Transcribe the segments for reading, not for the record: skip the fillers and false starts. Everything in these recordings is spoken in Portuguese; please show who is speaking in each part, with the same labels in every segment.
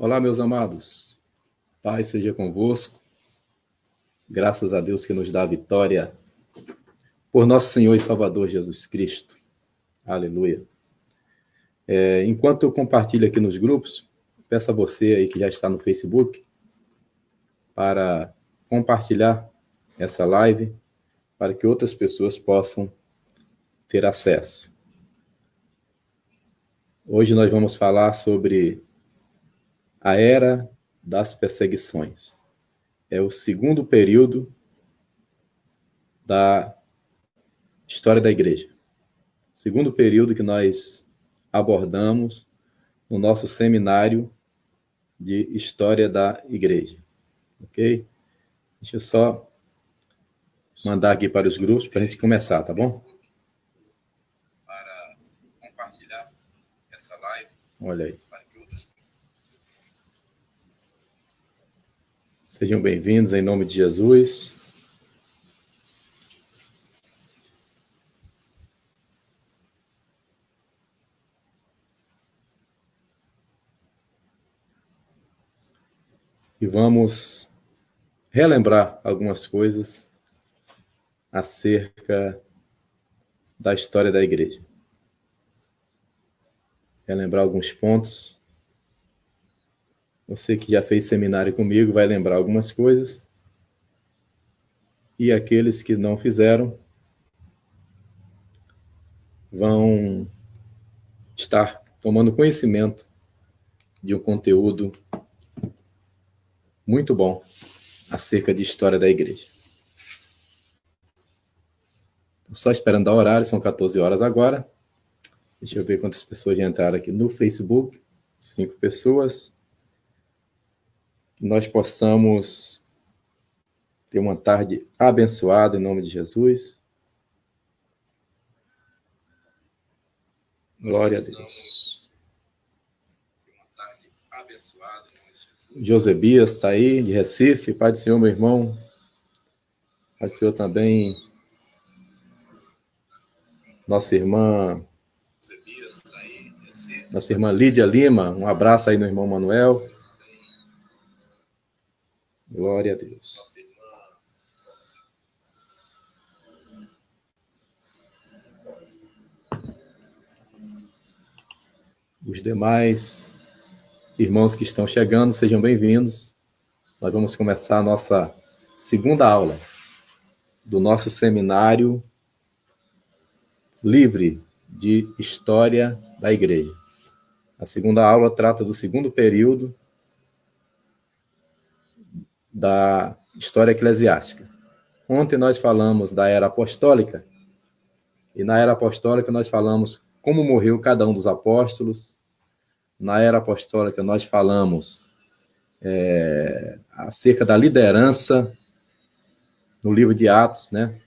Speaker 1: Olá, meus amados. Paz seja convosco. Graças a Deus que nos dá a vitória por nosso Senhor e Salvador Jesus Cristo. Aleluia. Enquanto eu compartilho aqui nos grupos, peço a você aí que já está no Facebook para compartilhar essa live para que outras pessoas possam ter acesso. Hoje nós vamos falar sobre a era das perseguições. É o segundo período da história da igreja. Segundo período que nós abordamos no nosso seminário de História da Igreja. Ok? Deixa eu só mandar aqui para os grupos para a gente começar, tá bom? Para compartilhar essa live. Olha aí. Sejam bem-vindos em nome de Jesus. E vamos relembrar algumas coisas acerca da história da igreja. Relembrar alguns pontos. Você que já fez seminário comigo vai lembrar algumas coisas. E aqueles que não fizeram vão estar tomando conhecimento de um conteúdo muito bom acerca de história da igreja. Estou só esperando dar horário, são 14 horas agora. Deixa eu ver quantas pessoas já entraram aqui no Facebook. 5 pessoas. Que nós possamos ter uma tarde abençoada em nome de Jesus. Glória a Deus. Uma tarde abençoada em nome de Jesus. Josebias está aí, de Recife. Pai do Senhor, meu irmão. Pai do Senhor também. Nossa irmã Lídia Lima, um abraço aí no irmão Manuel. Glória a Deus. Os demais irmãos que estão chegando, sejam bem-vindos. Nós vamos começar a nossa segunda aula do nosso seminário livre de História da Igreja. A segunda aula trata do segundo período da história eclesiástica. Ontem nós falamos da era apostólica, e na era apostólica nós falamos como morreu cada um dos apóstolos. Na era apostólica nós falamos acerca da liderança no livro de Atos, né?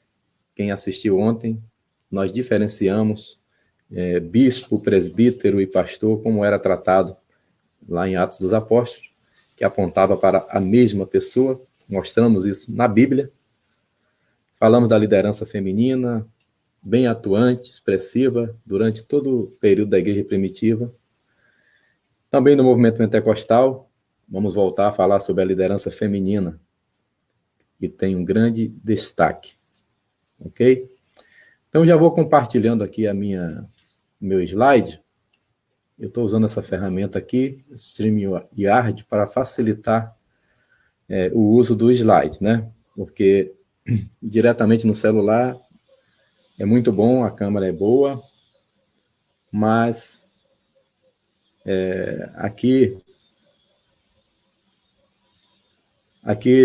Speaker 1: Quem assistiu ontem, nós diferenciamos bispo, presbítero e pastor, como era tratado lá em Atos dos Apóstolos, que apontava para a mesma pessoa. Mostramos isso na Bíblia. Falamos da liderança feminina, bem atuante, expressiva, durante todo o período da igreja primitiva. Também no movimento pentecostal, vamos voltar a falar sobre a liderança feminina, que tem um grande destaque. Ok? Então, já vou compartilhando aqui meu slide. Eu estou usando essa ferramenta aqui, StreamYard, para facilitar o uso do slide, né? Porque diretamente no celular é muito bom, a câmera é boa, mas aqui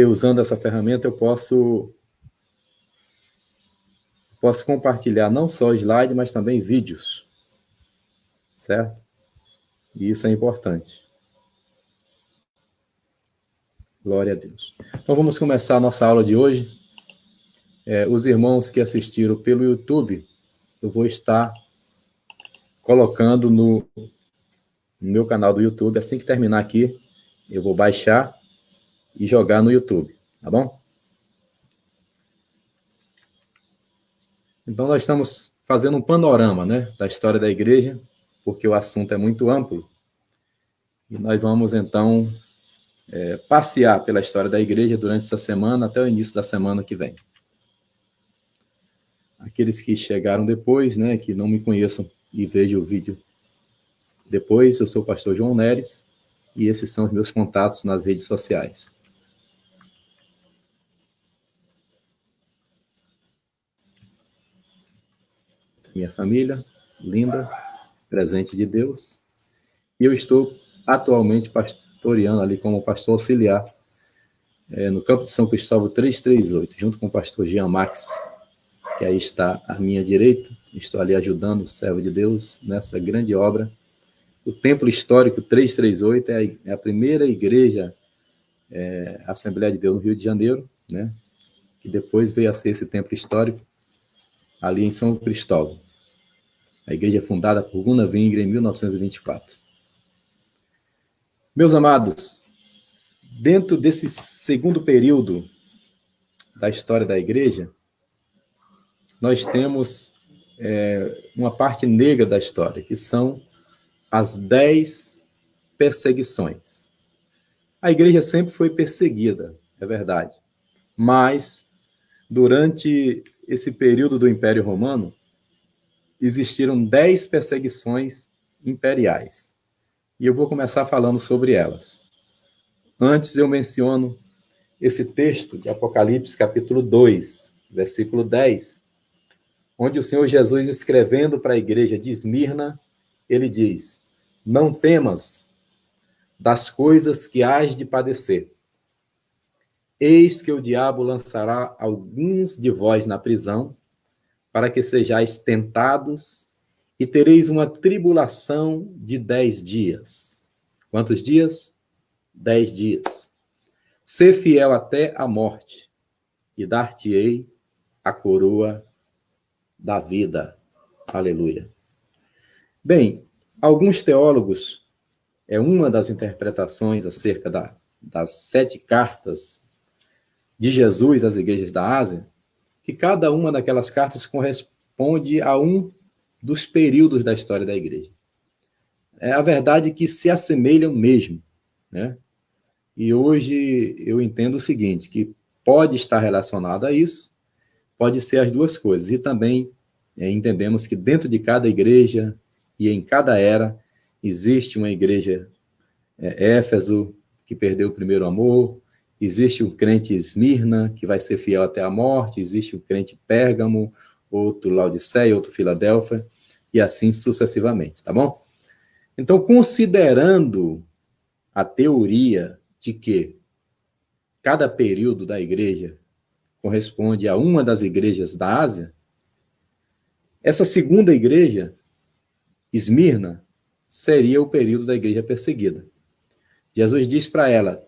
Speaker 1: usando essa ferramenta eu posso compartilhar não só slide, mas também vídeos, certo? E isso é importante. Glória a Deus. Então vamos começar a nossa aula de hoje. Os irmãos que assistiram pelo YouTube, eu vou estar colocando no meu canal do YouTube. Assim que terminar aqui, eu vou baixar e jogar no YouTube, tá bom? Então nós estamos fazendo um panorama, né, da história da igreja, porque o assunto é muito amplo. E nós vamos, então, passear pela história da igreja durante essa semana até o início da semana que vem. Aqueles que chegaram depois, né, que não me conheçam e vejam o vídeo depois, eu sou o pastor João Neres e esses são os meus contatos nas redes sociais. Minha família, linda, presente de Deus. E eu estou atualmente pastoreando ali como pastor auxiliar no campo de São Cristóvão 338, junto com o pastor Jean Max, que aí está à minha direita. Estou ali ajudando o servo de Deus nessa grande obra. O Templo Histórico 338 é a primeira igreja Assembleia de Deus no Rio de Janeiro, né? Que depois veio a ser esse templo histórico ali em São Cristóvão. A igreja é fundada por Gunnar Wingre em 1924. Meus amados, dentro desse segundo período da história da igreja, nós temos uma parte negra da história, que são as 10 perseguições. A igreja sempre foi perseguida, é verdade, mas durante esse período do Império Romano, existiram 10 perseguições imperiais. E eu vou começar falando sobre elas. Antes eu menciono esse texto de Apocalipse, capítulo 2, versículo 10, onde o Senhor Jesus, escrevendo para a igreja de Esmirna, ele diz: não temas das coisas que hás de padecer. Eis que o diabo lançará alguns de vós na prisão, para que sejais tentados, e tereis uma tribulação de 10 dias. Quantos dias? 10 dias. Sê fiel até a morte, e dar-te-ei a coroa da vida. Aleluia. Bem, alguns teólogos, uma das interpretações acerca das 7 cartas de Jesus às igrejas da Ásia, que cada uma daquelas cartas corresponde a um dos períodos da história da igreja. É a verdade que se assemelham mesmo, né? E hoje eu entendo o seguinte, que pode estar relacionado a isso, pode ser as duas coisas. E também entendemos que dentro de cada igreja e em cada era existe uma igreja Éfeso, que perdeu o primeiro amor, existe um crente Esmirna, que vai ser fiel até a morte, existe um crente Pérgamo, outro Laodiceia, outro Filadélfia, e assim sucessivamente, tá bom? Então, considerando a teoria de que cada período da igreja corresponde a uma das igrejas da Ásia, essa segunda igreja, Esmirna, seria o período da igreja perseguida. Jesus diz para ela: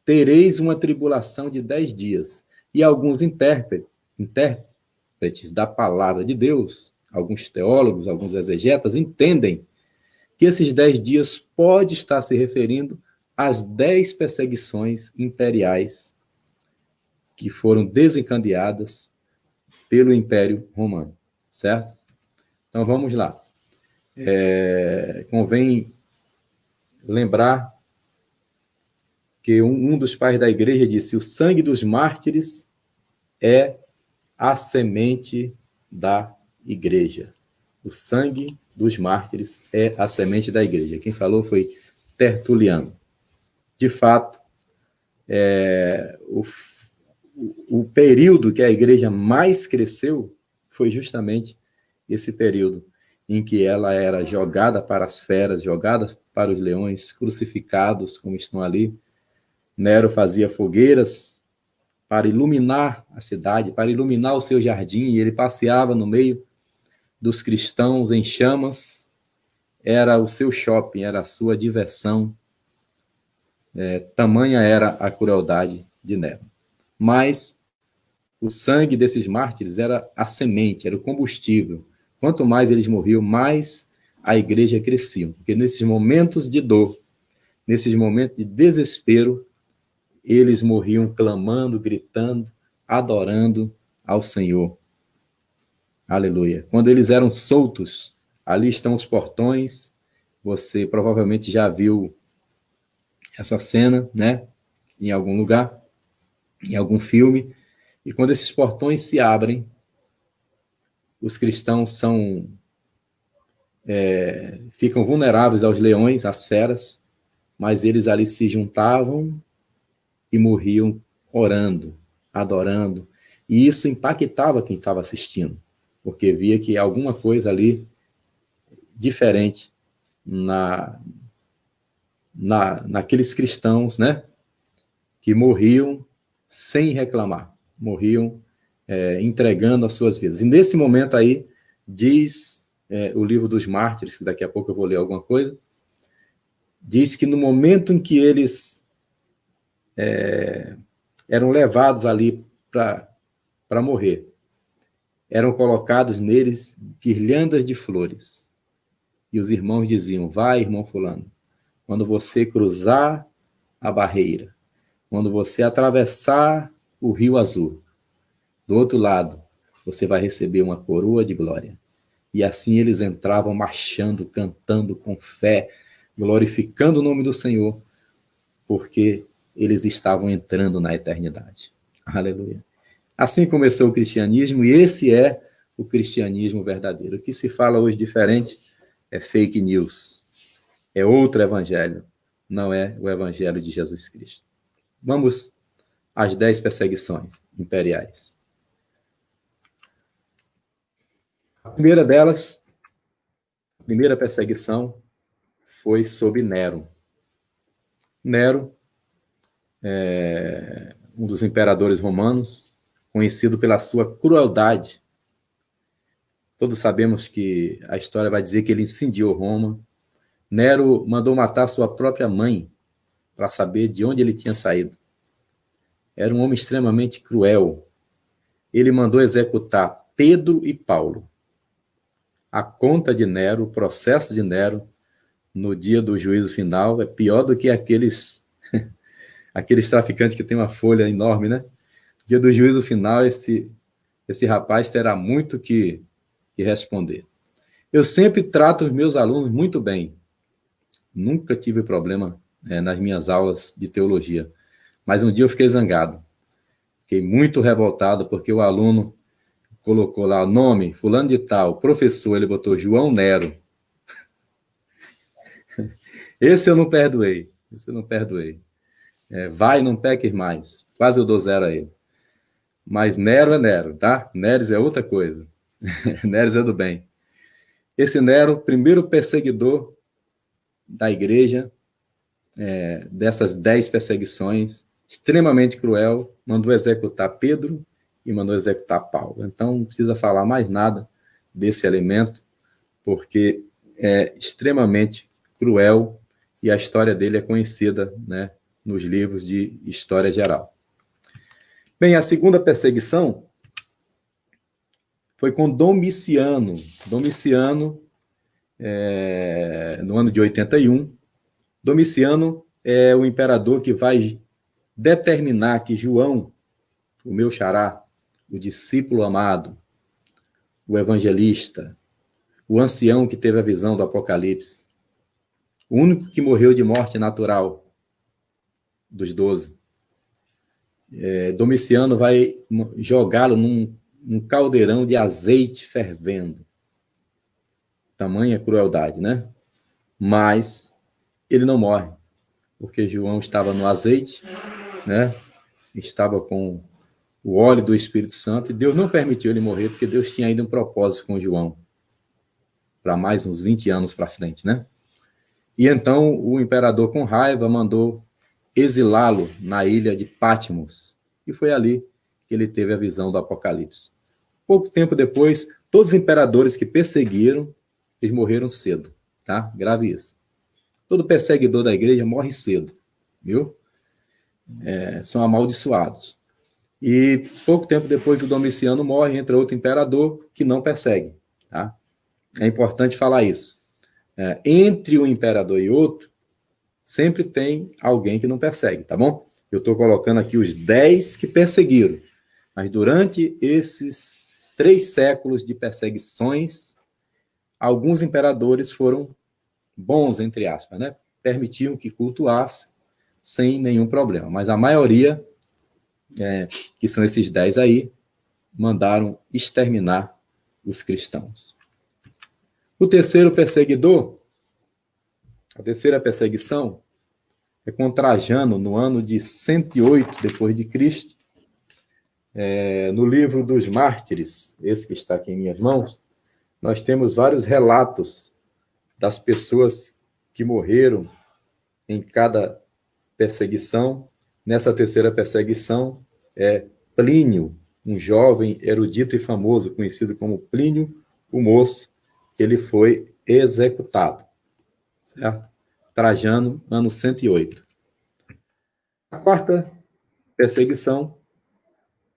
Speaker 1: tereis uma tribulação de 10 dias. E alguns intérpretes da palavra de Deus, alguns teólogos, alguns exegetas, entendem que esses 10 dias pode estar se referindo às 10 perseguições imperiais que foram desencadeadas pelo Império Romano, certo? Então vamos lá. Convém lembrar que um dos pais da igreja disse: o sangue dos mártires é a semente da igreja. O sangue dos mártires é a semente da igreja. Quem falou foi Tertuliano. De fato, o período que a igreja mais cresceu foi justamente esse período em que ela era jogada para as feras, jogada para os leões, crucificados, como estão ali. Nero fazia fogueiras para iluminar a cidade, para iluminar o seu jardim, e ele passeava no meio dos cristãos em chamas. Era o seu shopping, era a sua diversão. Tamanha era a crueldade de Nero. Mas o sangue desses mártires era a semente, era o combustível. Quanto mais eles morriam, mais a igreja crescia. Porque nesses momentos de dor, nesses momentos de desespero, eles morriam clamando, gritando, adorando ao Senhor. Aleluia. Quando eles eram soltos, ali estão os portões. Você provavelmente já viu essa cena, né, em algum lugar, em algum filme, e quando esses portões se abrem, os cristãos ficam vulneráveis aos leões, às feras, mas eles ali se juntavam e morriam orando, adorando, e isso impactava quem estava assistindo, porque via que alguma coisa ali diferente naqueles cristãos, né, que morriam sem reclamar, morriam entregando as suas vidas. E nesse momento aí, diz o livro dos mártires, que daqui a pouco eu vou ler alguma coisa, diz que no momento em que eles eram levados ali para morrer, eram colocados neles guirlandas de flores. E os irmãos diziam: vai, irmão fulano, quando você cruzar a barreira, quando você atravessar o Rio Azul, do outro lado, você vai receber uma coroa de glória. E assim eles entravam marchando, cantando com fé, glorificando o nome do Senhor, porque eles estavam entrando na eternidade. Aleluia. Assim começou o cristianismo, e esse é o cristianismo verdadeiro. O que se fala hoje diferente é fake news, é outro evangelho, não é o evangelho de Jesus Cristo. Vamos às 10 perseguições imperiais. A primeira delas, a primeira perseguição, foi sob Nero. Nero é um dos imperadores romanos, conhecido pela sua crueldade. Todos sabemos que a história vai dizer que ele incendiou Roma. Nero mandou matar sua própria mãe para saber de onde ele tinha saído. Era um homem extremamente cruel. Ele mandou executar Pedro e Paulo. A conta de Nero, o processo de Nero, no dia do juízo final, é pior do que aqueles traficantes que tem uma folha enorme, né? No dia do juízo final, esse rapaz terá muito que responder. Eu sempre trato os meus alunos muito bem. Nunca tive problema nas minhas aulas de teologia. Mas um dia eu fiquei zangado. Fiquei muito revoltado porque o aluno colocou lá o nome, fulano de tal, o professor, ele botou João Nero. Esse eu não perdoei. Vai, não peques mais. Quase eu dou 0 a ele. Mas Nero é Nero, tá? Neres é outra coisa. Neres é do bem. Esse Nero, primeiro perseguidor da igreja, dessas 10 perseguições, extremamente cruel, mandou executar Pedro e mandou executar Paulo. Então, não precisa falar mais nada desse elemento, porque é extremamente cruel e a história dele é conhecida, né, nos livros de história geral. Bem, a segunda perseguição foi com Domiciano. Domiciano, no ano de 81, Domiciano é o imperador que vai determinar que João, o meu xará, o discípulo amado, o evangelista, o ancião que teve a visão do Apocalipse, o único que morreu de morte natural dos 12, Domiciano vai jogá-lo num caldeirão de azeite fervendo. Tamanha crueldade, né? Mas ele não morre, porque João estava no azeite, né? Estava com o óleo do Espírito Santo, e Deus não permitiu ele morrer, porque Deus tinha ainda um propósito com João, para mais uns 20 anos para frente, né? E então o imperador, com raiva, mandou exilá-lo na ilha de Patmos, e foi ali que ele teve a visão do Apocalipse. Pouco tempo depois, todos os imperadores que perseguiram, eles morreram cedo, tá? Grave isso. Todo perseguidor da igreja morre cedo, viu? São amaldiçoados. E pouco tempo depois o Domiciano morre, entra outro imperador que não persegue, tá? É importante falar isso. Entre um imperador e outro, sempre tem alguém que não persegue, tá bom? Eu estou colocando aqui os 10 que perseguiram, mas durante esses 3 séculos de perseguições, alguns imperadores foram bons, entre aspas, né? Permitiam que cultuasse, sem nenhum problema. Mas a maioria, que são esses 10 aí, mandaram exterminar os cristãos. O terceiro perseguidor, a terceira perseguição, é com Trajano, no ano de 108 depois de Cristo. No livro dos Mártires, esse que está aqui em minhas mãos, nós temos vários relatos das pessoas que morreram em cada perseguição. Nessa terceira perseguição, Plínio, um jovem erudito e famoso, conhecido como Plínio o Moço, ele foi executado, certo? Trajano, ano 108. A quarta perseguição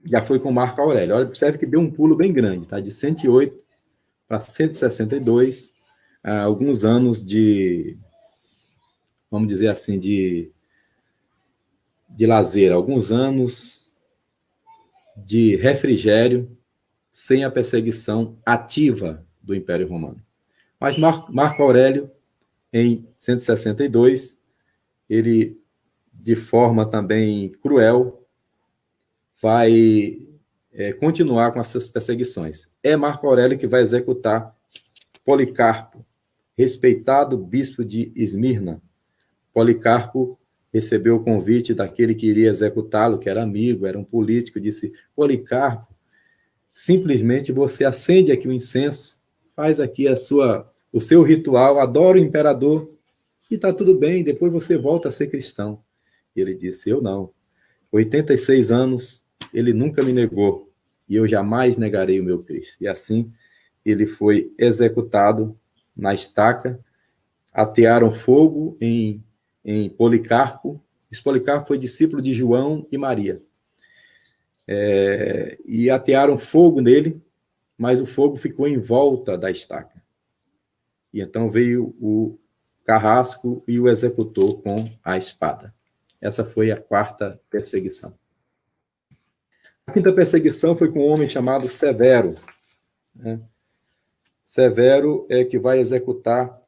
Speaker 1: já foi com Marco Aurélio. Olha, observe que deu um pulo bem grande, tá? De 108 para 162, alguns anos de, vamos dizer assim, de lazer, alguns anos de refrigério, sem a perseguição ativa do Império Romano. Mas Marco Aurélio, em 162, ele, de forma também cruel, vai continuar com essas perseguições. É Marco Aurélio que vai executar Policarpo, respeitado bispo de Esmirna. Policarpo recebeu o convite daquele que iria executá-lo, que era amigo, era um político, disse: Policarpo, simplesmente você acende aqui o incenso, faz aqui o seu ritual, adora o imperador, e está tudo bem, depois você volta a ser cristão. E ele disse: eu não. 86 anos, ele nunca me negou, e eu jamais negarei o meu Cristo. E assim, ele foi executado na estaca, atearam fogo em Policarpo. Esse Policarpo foi discípulo de João e Maria. E atearam fogo nele, mas o fogo ficou em volta da estaca. E então veio o carrasco e o executou com a espada. Essa foi a quarta perseguição. A quinta perseguição foi com um homem chamado Severo. Severo é que vai executar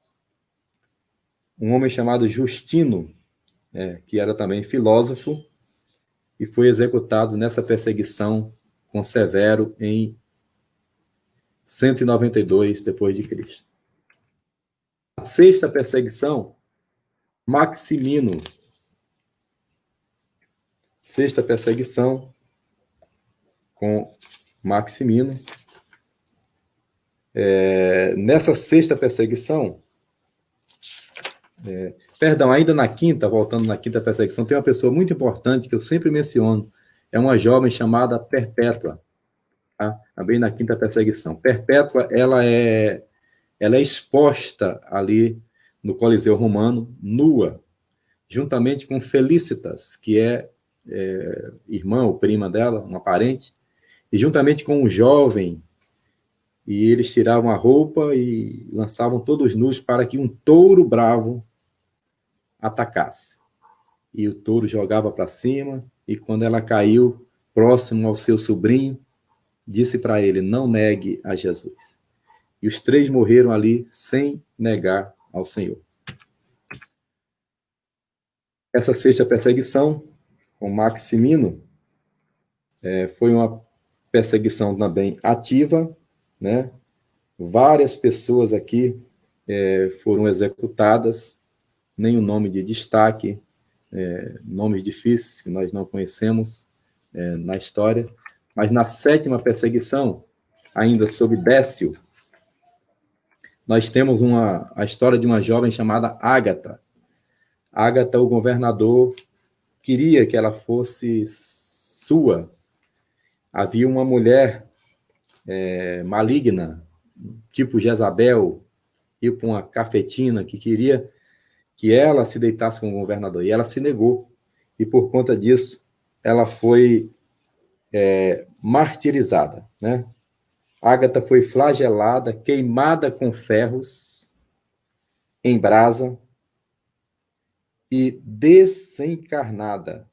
Speaker 1: um homem chamado Justino, que era também filósofo, e foi executado nessa perseguição com Severo em 192 depois de Cristo. A sexta perseguição, Maximino. Sexta perseguição com Maximino. Nessa sexta perseguição, ainda na quinta, voltando na quinta perseguição, tem uma pessoa muito importante que eu sempre menciono, é uma jovem chamada Perpétua, tá? Também na quinta perseguição. Perpétua, ela é exposta ali no Coliseu Romano, nua, juntamente com Felicitas, que é irmã ou prima dela, uma parente, e juntamente com um jovem, e eles tiravam a roupa e lançavam todos nus para que um touro bravo atacasse. E o touro jogava para cima, e quando ela caiu próximo ao seu sobrinho, disse para ele: não negue a Jesus. E os três morreram ali sem negar ao Senhor. Essa sexta perseguição, com Maximino, foi uma perseguição também ativa, né? Várias pessoas aqui foram executadas, nenhum nome de destaque, nomes difíceis que nós não conhecemos na história. Mas na sétima perseguição, ainda sob Décio, nós temos a história de uma jovem chamada Ágata. Ágata, o governador, queria que ela fosse sua. Havia uma mulher maligna, tipo Jezabel, tipo uma cafetina, que queria que ela se deitasse com o governador. E ela se negou. E por conta disso, ela foi martirizada, né? Ágata foi flagelada, queimada com ferros em brasa e desencarnada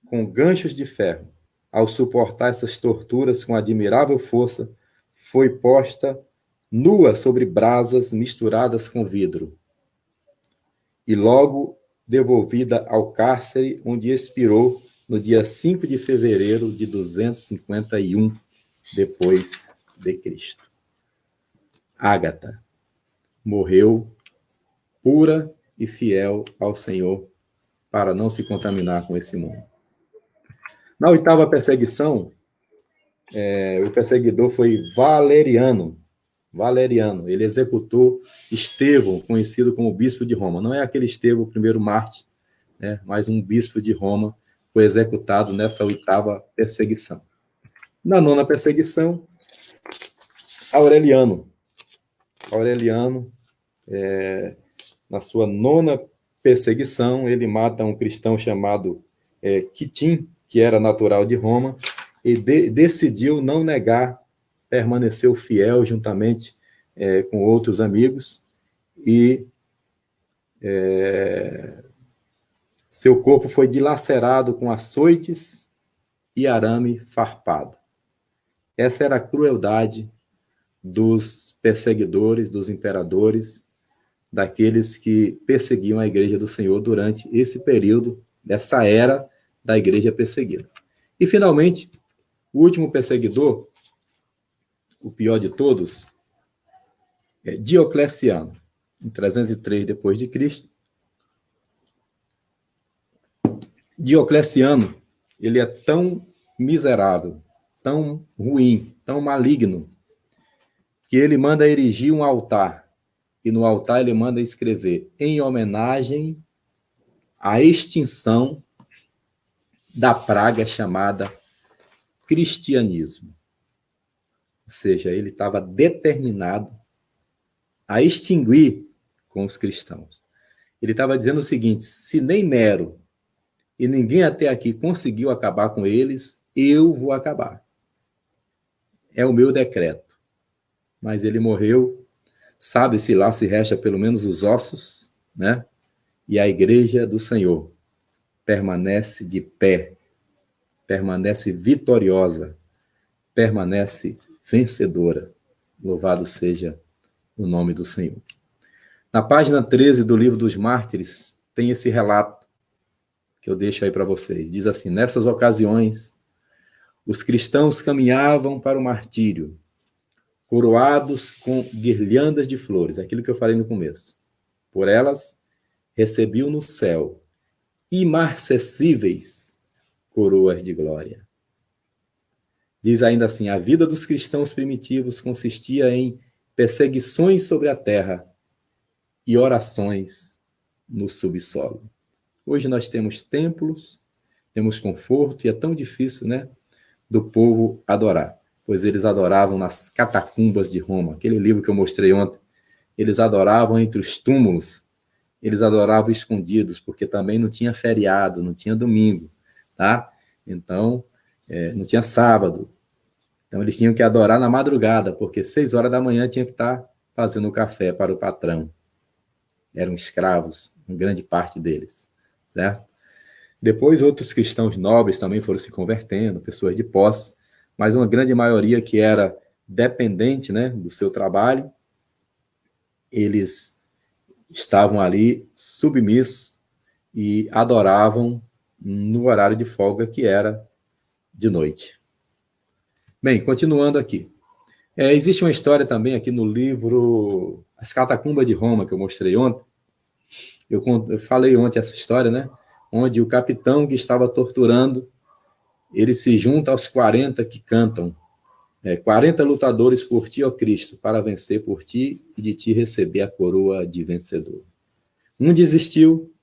Speaker 1: com ganchos de ferro. Ao suportar essas torturas com admirável força, foi posta nua sobre brasas misturadas com vidro. E logo devolvida ao cárcere, onde expirou no dia 5 de fevereiro de 251 depois de Cristo. Ágata morreu pura e fiel ao Senhor para não se contaminar com esse mundo. Na oitava perseguição, o perseguidor foi Valeriano. Valeriano, ele executou Estevão, conhecido como bispo de Roma. Não é aquele Estevão, o primeiro mártir, né, mas um bispo de Roma foi executado nessa oitava perseguição. Na nona perseguição, Aureliano. Aureliano, na sua nona perseguição, ele mata um cristão chamado Quitim, que era natural de Roma, e decidiu não negar, permaneceu fiel juntamente com outros amigos, e seu corpo foi dilacerado com açoites e arame farpado. Essa era a crueldade dos perseguidores, dos imperadores, daqueles que perseguiam a igreja do Senhor durante esse período, dessa era da igreja perseguida. E, finalmente, o último perseguidor, o pior de todos, é Diocleciano, em 303 depois de Cristo. Diocleciano, ele é tão miserável, tão ruim, tão maligno, que ele manda erigir um altar, e no altar ele manda escrever em homenagem à extinção da praga chamada cristianismo. Ou seja, ele estava determinado a extinguir com os cristãos. Ele estava dizendo o seguinte: se nem Nero e ninguém até aqui conseguiu acabar com eles, eu vou acabar. É o meu decreto. Mas ele morreu, sabe-se lá se resta pelo menos os ossos, né? E a igreja do Senhor permanece de pé, permanece vitoriosa, permanece vencedora. Louvado seja o nome do Senhor. Na página 13 do Livro dos Mártires, tem esse relato que eu deixo aí para vocês. Diz assim: nessas ocasiões, os cristãos caminhavam para o martírio, coroados com guirlandas de flores, aquilo que eu falei no começo. Por elas, recebiam no céu imarcessíveis coroas de glória. Diz ainda assim: a vida dos cristãos primitivos consistia em perseguições sobre a terra e orações no subsolo. Hoje nós temos templos, temos conforto, e é tão difícil, né, do povo adorar, pois eles adoravam nas catacumbas de Roma. Aquele livro que eu mostrei ontem, eles adoravam entre os túmulos, eles adoravam escondidos, porque também não tinha feriado, não tinha domingo, tá? Então, não tinha sábado. Então, eles tinham que adorar na madrugada, porque 6 horas da manhã tinha que estar fazendo o café para o patrão. Eram escravos, uma grande parte deles, certo? Depois, outros cristãos nobres também foram se convertendo, pessoas de posse, mas uma grande maioria que era dependente, né, do seu trabalho, eles estavam ali submissos e adoravam no horário de folga, que era de noite. Bem, continuando aqui. Existe uma história também aqui no livro As Catacumbas de Roma, que eu mostrei ontem. Eu falei ontem essa história, né? Onde o capitão que estava torturando, ele se junta aos 40 que cantam. 40 lutadores por ti, ó Cristo, para vencer por ti e de ti receber a coroa de vencedor. Um desistiu,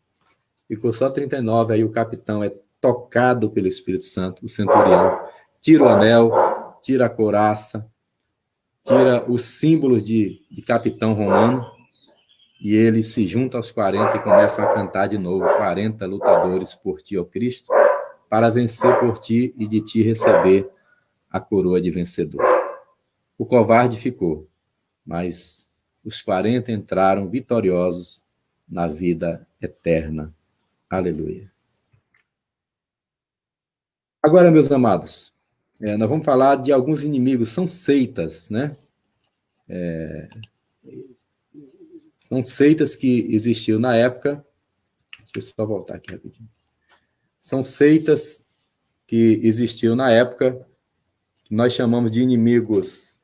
Speaker 1: ficou só 39, aí o capitão é tocado pelo Espírito Santo, o centurião, tira o anel, tira a couraça, tira os símbolos de capitão romano, e ele se junta aos 40 e começa a cantar de novo: 40 lutadores por ti, ó Cristo, para vencer por ti e de ti receber a coroa de vencedor. O covarde ficou, mas os 40 entraram vitoriosos na vida eterna. Aleluia. Agora, meus amados, nós vamos falar de alguns inimigos, são seitas, né? São seitas que existiam na época, Deixa eu só voltar aqui rapidinho. São seitas que existiam na época, que nós chamamos de inimigos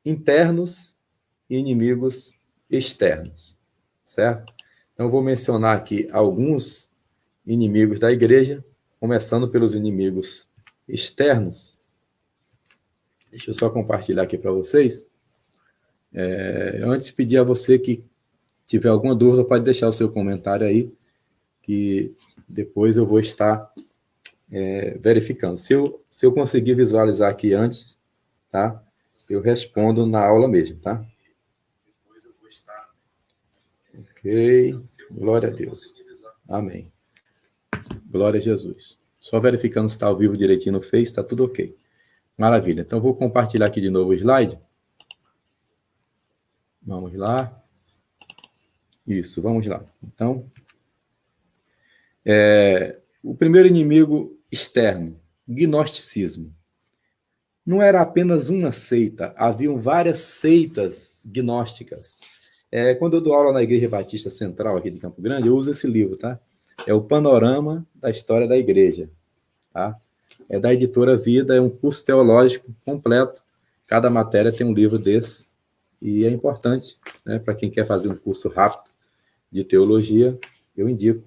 Speaker 1: internos e inimigos externos, certo? Então, eu vou mencionar aqui alguns inimigos da igreja, começando pelos inimigos externos. Deixa eu só compartilhar aqui para vocês. Antes, pedir a você que tiver alguma dúvida, pode deixar o seu comentário aí, que depois eu vou estar verificando. Se eu conseguir visualizar aqui antes, tá? Eu respondo na aula mesmo, tá? Depois eu vou estar... Ok. Glória a Deus. Amém. Glória a Jesus. Só verificando se está ao vivo direitinho no Face, está tudo ok. Maravilha. Então, vou compartilhar aqui de novo o slide. Vamos lá. Isso, vamos lá. Então, o primeiro inimigo externo, gnosticismo. Não era apenas uma seita, haviam várias seitas gnósticas. Quando eu dou aula na Igreja Batista Central aqui de Campo Grande, eu uso esse livro, tá? É o Panorama da História da Igreja, tá? É da editora Vida, é um curso teológico completo. Cada matéria tem um livro desse. E é importante, né, para quem quer fazer um curso rápido de teologia, eu indico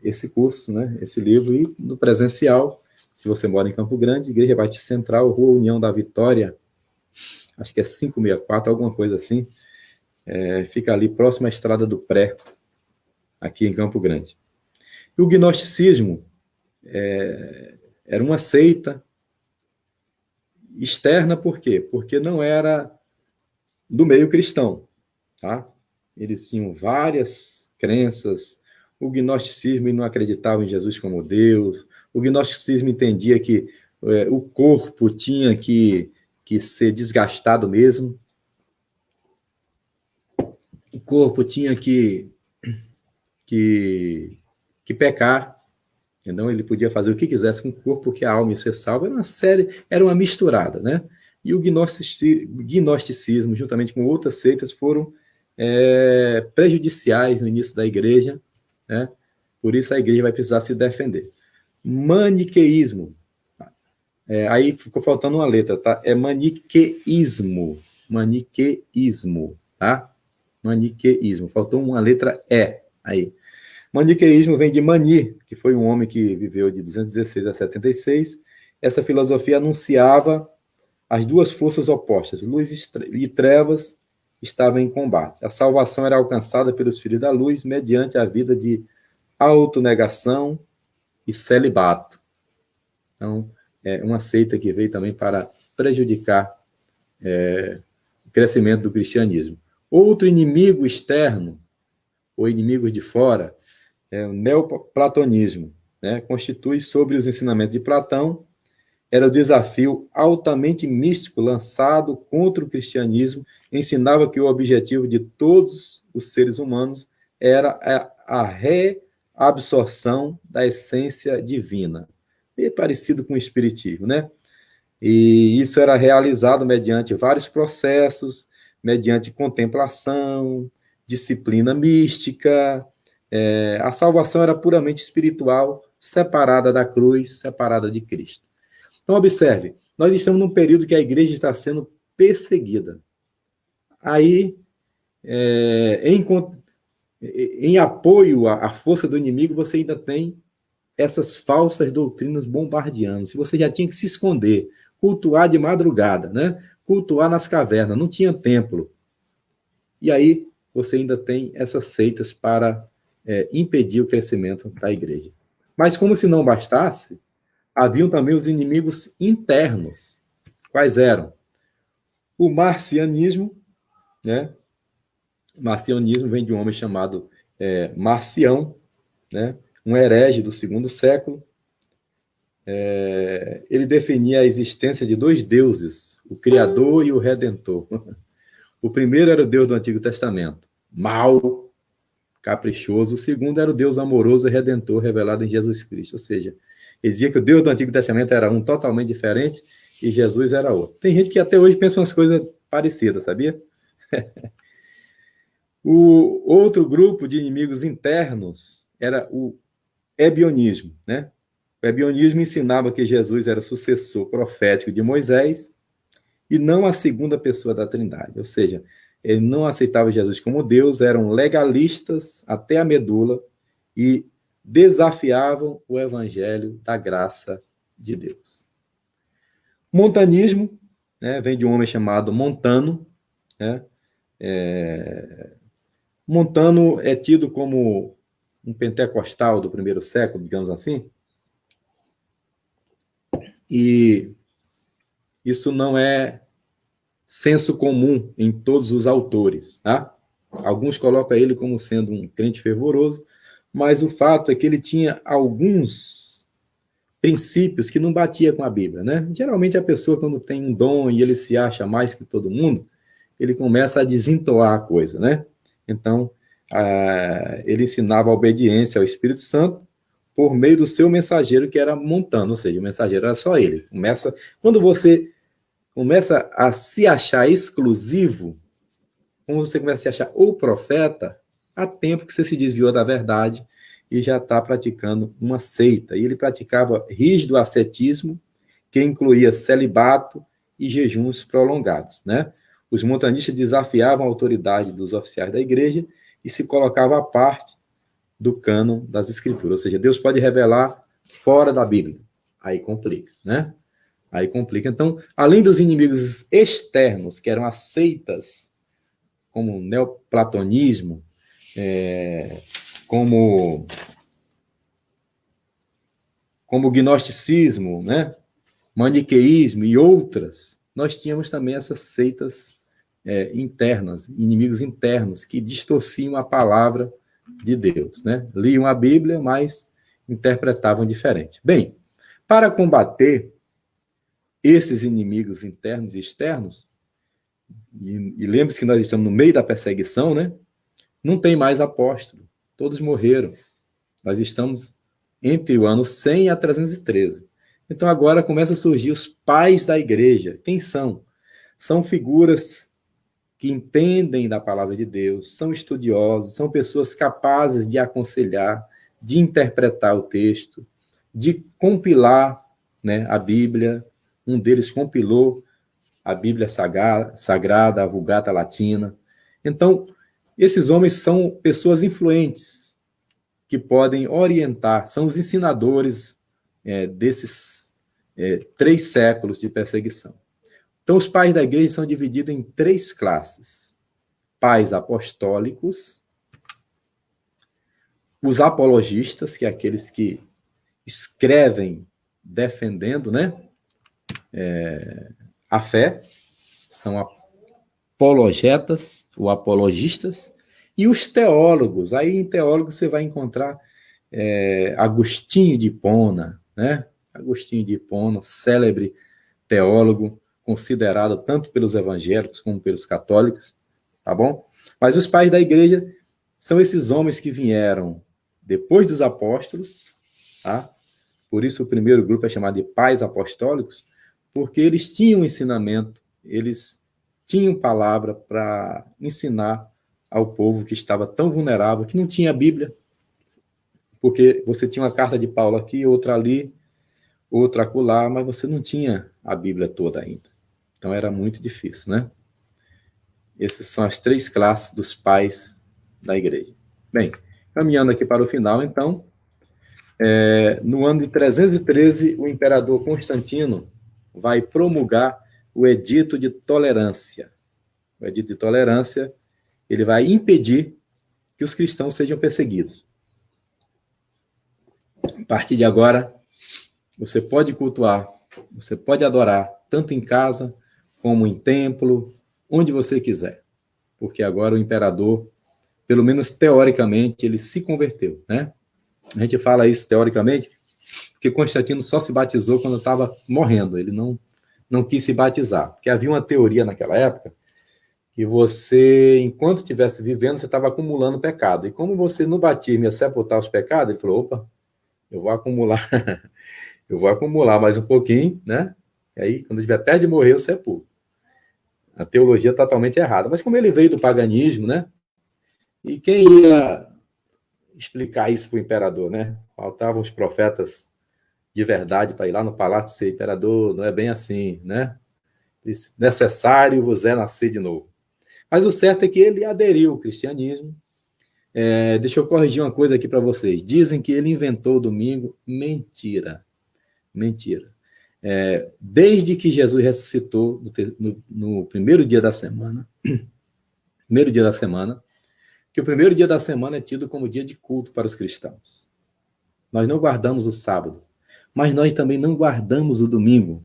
Speaker 1: esse curso, né, esse livro. E no presencial, se você mora em Campo Grande, Igreja Batista Central, Rua União da Vitória, acho que é 564, alguma coisa assim, fica ali próximo à Estrada do Pré, aqui em Campo Grande. E o gnosticismo era uma seita externa, por quê? Porque não era do meio cristão, tá? Eles tinham várias crenças. O gnosticismo não acreditava em Jesus como Deus. O gnosticismo entendia que o corpo tinha que ser desgastado mesmo. O corpo tinha que pecar. Então, ele podia fazer o que quisesse com o corpo, porque a alma ia ser salva. Era uma misturada, né? E o gnosticismo, juntamente com outras seitas, foram prejudiciais no início da igreja, né? Por isso a igreja vai precisar se defender. Maniqueísmo. Aí ficou faltando uma letra, tá? É maniqueísmo. Maniqueísmo, tá? Maniqueísmo. Faltou uma letra E aí. Maniqueísmo vem de Mani, que foi um homem que viveu de 216 a 76. Essa filosofia anunciava as duas forças opostas, luz e trevas, estavam em combate. A salvação era alcançada pelos filhos da luz mediante a vida de autonegação e celibato. Então, é uma seita que veio também para prejudicar o crescimento do cristianismo. Outro inimigo externo, ou inimigos de fora, é o neoplatonismo, né? Constitui sobre os ensinamentos de Platão, era o desafio altamente místico lançado contra o cristianismo, ensinava que o objetivo de todos os seres humanos era a reabsorção da essência divina. É parecido com o espiritismo, né? E isso era realizado mediante vários processos, mediante contemplação, disciplina mística. A salvação era puramente espiritual, separada da cruz, separada de Cristo. Então, observe, nós estamos num período que a igreja está sendo perseguida. Aí, em apoio à força do inimigo, você ainda tem essas falsas doutrinas bombardeando. Se você já tinha que se esconder, cultuar de madrugada, né? Cultuar nas cavernas, não tinha templo. E aí, você ainda tem essas seitas para impedir o crescimento da igreja. Mas como se não bastasse, haviam também os inimigos internos. Quais eram? O marcianismo, né? O marcionismo vem de um homem chamado Marcião, né? Um herege do segundo século. Ele definia a existência de dois deuses, o Criador e o Redentor. O primeiro era o Deus do Antigo Testamento, mau, caprichoso. O segundo era o Deus amoroso e redentor revelado em Jesus Cristo. Ou seja, ele dizia que o Deus do Antigo Testamento era um totalmente diferente e Jesus era outro. Tem gente que até hoje pensa umas coisas parecidas, sabia? O outro grupo de inimigos internos era o ebionismo, né? O ebionismo ensinava que Jesus era sucessor profético de Moisés e não a segunda pessoa da Trindade, ou seja, ele não aceitava Jesus como Deus, eram legalistas até a medula e desafiavam o evangelho da graça de Deus. Montanismo, né, vem de um homem chamado Montano, né? Montano é tido como um pentecostal do primeiro século, digamos assim, e isso não é senso comum em todos os autores, tá? Alguns colocam ele como sendo um crente fervoroso, mas o fato é que ele tinha alguns princípios que não batia com a Bíblia, né? Geralmente a pessoa, quando tem um dom e ele se acha mais que todo mundo, ele começa a desentoar a coisa, né? Então, ele ensinava a obediência ao Espírito Santo por meio do seu mensageiro, que era Montano, ou seja, o mensageiro era só ele. Quando você começa a se achar exclusivo, quando você começa a se achar o profeta, há tempo que você se desviou da verdade e já está praticando uma seita. E ele praticava rígido ascetismo, que incluía celibato e jejuns prolongados, né? Os montanistas desafiavam a autoridade dos oficiais da igreja e se colocavam à parte do cânon das escrituras. Ou seja, Deus pode revelar fora da Bíblia. Aí complica, né? Aí complica. Então, além dos inimigos externos, que eram as seitas, como o neoplatonismo, como o gnosticismo, né? Maniqueísmo e outras, nós tínhamos também essas seitas internas, inimigos internos, que distorciam a palavra de Deus, né? Liam a Bíblia, mas interpretavam diferente. Bem, para combater esses inimigos internos e externos, e lembre-se que nós estamos no meio da perseguição, né? Não tem mais apóstolo, todos morreram. Nós estamos entre o ano 100 a 313. Então agora começa a surgir os pais da igreja. Quem são? São figuras que entendem da palavra de Deus, são estudiosos, são pessoas capazes de aconselhar, de interpretar o texto, de compilar, né, a Bíblia. Um deles compilou a Bíblia Sagrada, a Vulgata Latina. Então, esses homens são pessoas influentes, que podem orientar, são os ensinadores desses 3 séculos de perseguição. Então, os pais da igreja são divididos em 3 classes. Pais apostólicos, os apologistas, que é aqueles que escrevem defendendo, né, a fé, são apologetas ou apologistas, e os teólogos. Aí em teólogos você vai encontrar Agostinho de Hipona, né? Agostinho de Hipona, célebre teólogo, considerado tanto pelos evangélicos como pelos católicos, tá bom? Mas os pais da igreja são esses homens que vieram depois dos apóstolos, tá? Por isso o primeiro grupo é chamado de pais apostólicos, porque eles tinham ensinamento, eles tinham palavra para ensinar ao povo que estava tão vulnerável, que não tinha Bíblia, porque você tinha uma carta de Paulo aqui, outra ali, outra acolá, mas você não tinha a Bíblia toda ainda. Então era muito difícil, né? Essas são as 3 classes dos pais da igreja. Bem, caminhando aqui para o final, então, no ano de 313, o imperador Constantino vai promulgar o Edito de Tolerância. O Edito de Tolerância, ele vai impedir que os cristãos sejam perseguidos. A partir de agora, você pode cultuar, você pode adorar, tanto em casa, como em templo, onde você quiser. Porque agora o imperador, pelo menos teoricamente, ele se converteu, né? A gente fala isso teoricamente, porque Constantino só se batizou quando estava morrendo, ele não quis se batizar. Porque havia uma teoria naquela época, que você, enquanto estivesse vivendo, você estava acumulando pecado. E como você no batismo ia sepultar os pecados, ele falou, opa, eu vou acumular mais um pouquinho, né? E aí, quando estiver perto de morrer, eu sepulto. A teologia é totalmente errada. Mas como ele veio do paganismo, né? E quem ia explicar isso para o imperador, né? Faltavam os profetas de verdade para ir lá no palácio e dizer, imperador, não é bem assim, né? Necessário vos é nascer de novo. Mas o certo é que ele aderiu ao cristianismo. Deixa eu corrigir uma coisa aqui para vocês. Dizem que ele inventou o domingo. Mentira. Mentira. Desde que Jesus ressuscitou no primeiro dia da semana, que o primeiro dia da semana é tido como dia de culto para os cristãos. Nós não guardamos o sábado, mas nós também não guardamos o domingo.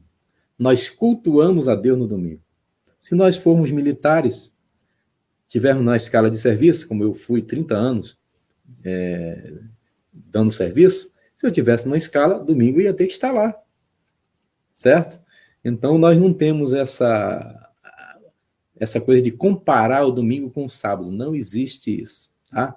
Speaker 1: Nós cultuamos a Deus no domingo. Se nós formos militares, tivermos na escala de serviço, como eu fui 30 anos dando serviço, se eu tivesse numa escala, domingo ia ter que estar lá, certo? Então nós não temos essa coisa de comparar o domingo com o sábado, não existe isso, tá?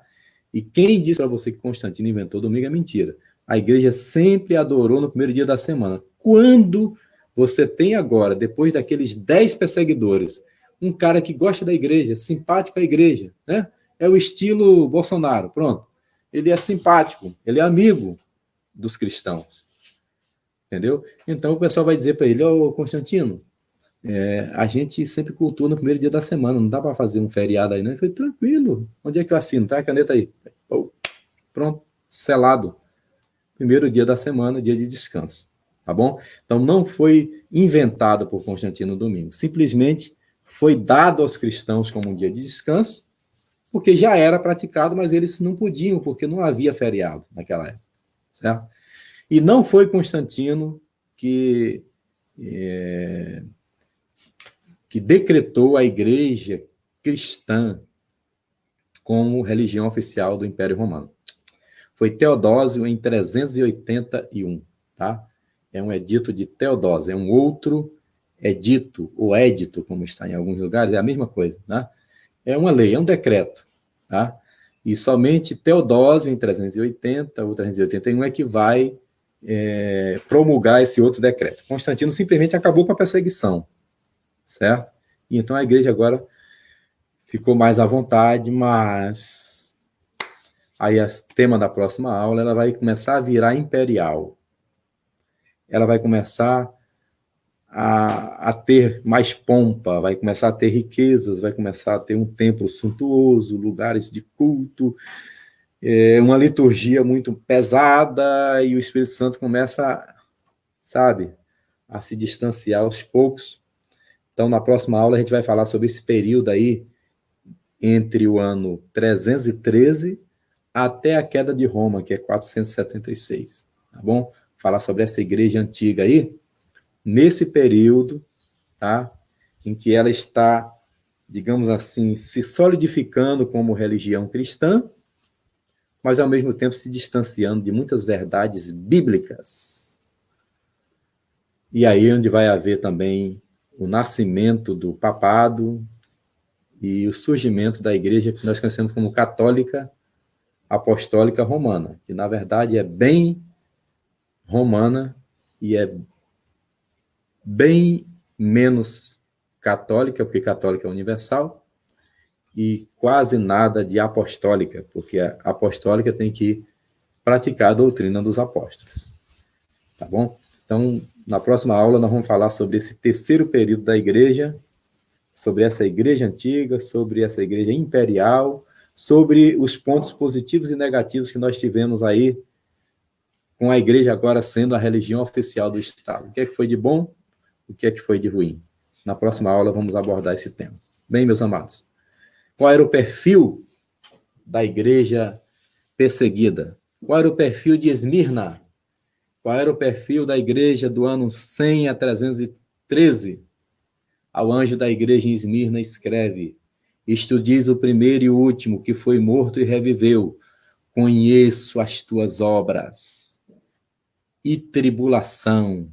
Speaker 1: E quem disse para você que Constantino inventou o domingo é mentira. A igreja sempre adorou no primeiro dia da semana. Quando você tem agora, depois daqueles 10 perseguidores, um cara que gosta da igreja, simpático à igreja, né? É o estilo Bolsonaro, pronto. Ele é simpático, ele é amigo dos cristãos, entendeu? Então o pessoal vai dizer para ele, ô Constantino, a gente sempre cultua no primeiro dia da semana, não dá para fazer um feriado aí, não? Ele falou, tranquilo, onde é que eu assino? Tá a caneta aí. Pronto, selado. Primeiro dia da semana, dia de descanso, tá bom? Então não foi inventado por Constantino domingo, simplesmente foi dado aos cristãos como um dia de descanso, porque já era praticado, mas eles não podiam, porque não havia feriado naquela época, certo? E não foi Constantino que decretou a igreja cristã como religião oficial do Império Romano. Foi Teodósio em 381, tá? É um edito de Teodósio, é um outro edito, ou édito, como está em alguns lugares, é a mesma coisa, tá? É uma lei, é um decreto, tá? E somente Teodósio em 380 ou 381 é que vai promulgar esse outro decreto. Constantino simplesmente acabou com a perseguição, certo? E então a igreja agora ficou mais à vontade, mas aí o tema da próxima aula, ela vai começar a virar imperial. Ela vai começar a ter mais pompa, vai começar a ter riquezas, vai começar a ter um templo suntuoso, lugares de culto, uma liturgia muito pesada, e o Espírito Santo começa, sabe, a se distanciar aos poucos. Então, na próxima aula, a gente vai falar sobre esse período aí, entre o ano 313 até a queda de Roma, que é 476, tá bom? Falar sobre essa igreja antiga aí, nesse período, tá? Em que ela está, digamos assim, se solidificando como religião cristã, mas ao mesmo tempo se distanciando de muitas verdades bíblicas. E aí onde vai haver também o nascimento do papado e o surgimento da igreja que nós conhecemos como católica apostólica romana, que na verdade é bem romana e é bem menos católica, porque católica é universal, e quase nada de apostólica, porque a apostólica tem que praticar a doutrina dos apóstolos. Tá bom? Então, na próxima aula, nós vamos falar sobre esse terceiro período da igreja, sobre essa igreja antiga, sobre essa igreja imperial, sobre os pontos positivos e negativos que nós tivemos aí, com a igreja agora sendo a religião oficial do Estado. O que é que foi de bom? O que é que foi de ruim? Na próxima aula, vamos abordar esse tema. Bem, meus amados, qual era o perfil da igreja perseguida? Qual era o perfil de Esmirna? Qual era o perfil da igreja do ano 100 a 313? Ao anjo da igreja em Esmirna escreve: isto diz o primeiro e o último, que foi morto e reviveu. Conheço as tuas obras, e tribulação,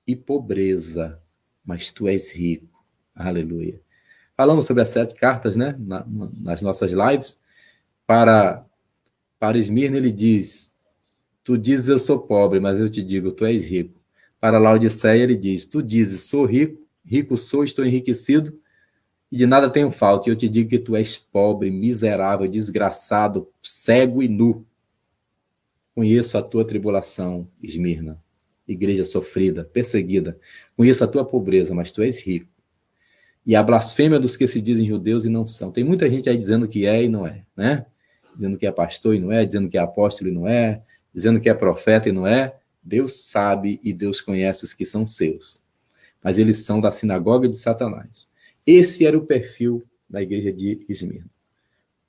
Speaker 1: e pobreza, mas tu és rico. Aleluia. Falamos sobre as 7 cartas, né, nas nossas lives. Para Esmirna ele diz: tu dizes eu sou pobre, mas eu te digo, tu és rico. Para Laodiceia ele diz: tu dizes, sou rico, rico sou, estou enriquecido, e de nada tenho falta. E eu te digo que tu és pobre, miserável, desgraçado, cego e nu. Conheço a tua tribulação, Esmirna, igreja sofrida, perseguida. Conheço a tua pobreza, mas tu és rico. E a blasfêmia dos que se dizem judeus e não são. Tem muita gente aí dizendo que é e não é, né? Dizendo que é pastor e não é, dizendo que é apóstolo e não é, dizendo que é profeta e não é. Deus sabe e Deus conhece os que são seus. Mas eles são da sinagoga de Satanás. Esse era o perfil da igreja de Esmirna.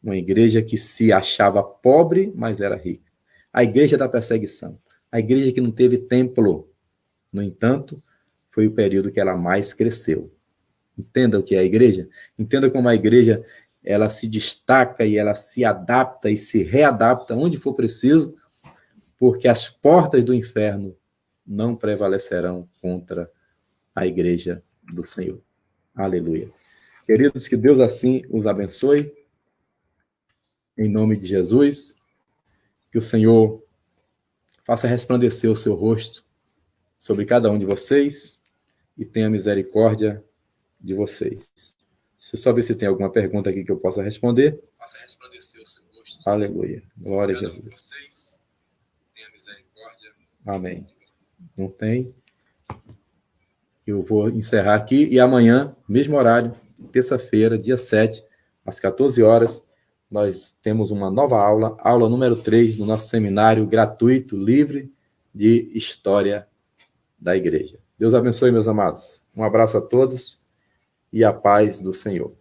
Speaker 1: Uma igreja que se achava pobre, mas era rica. A igreja da perseguição. A igreja que não teve templo. No entanto, foi o período que ela mais cresceu. Entenda o que é a igreja. Entenda como a igreja ela se destaca e ela se adapta e se readapta onde for preciso, porque as portas do inferno não prevalecerão contra a igreja do Senhor. Aleluia. Queridos, que Deus assim os abençoe. Em nome de Jesus, que o Senhor faça resplandecer o seu rosto sobre cada um de vocês e tenha misericórdia de vocês. Deixa eu só ver se tem alguma pergunta aqui que eu possa responder. Faça resplandecer o seu rosto. Aleluia. Glória a Jesus. Vocês, tenha misericórdia. Amém. Não tem? Eu vou encerrar aqui e amanhã, mesmo horário, terça-feira, dia 7, às 14 horas, nós temos uma nova aula, aula número 3 do nosso seminário gratuito, livre de História da Igreja. Deus abençoe, meus amados. Um abraço a todos e a paz do Senhor.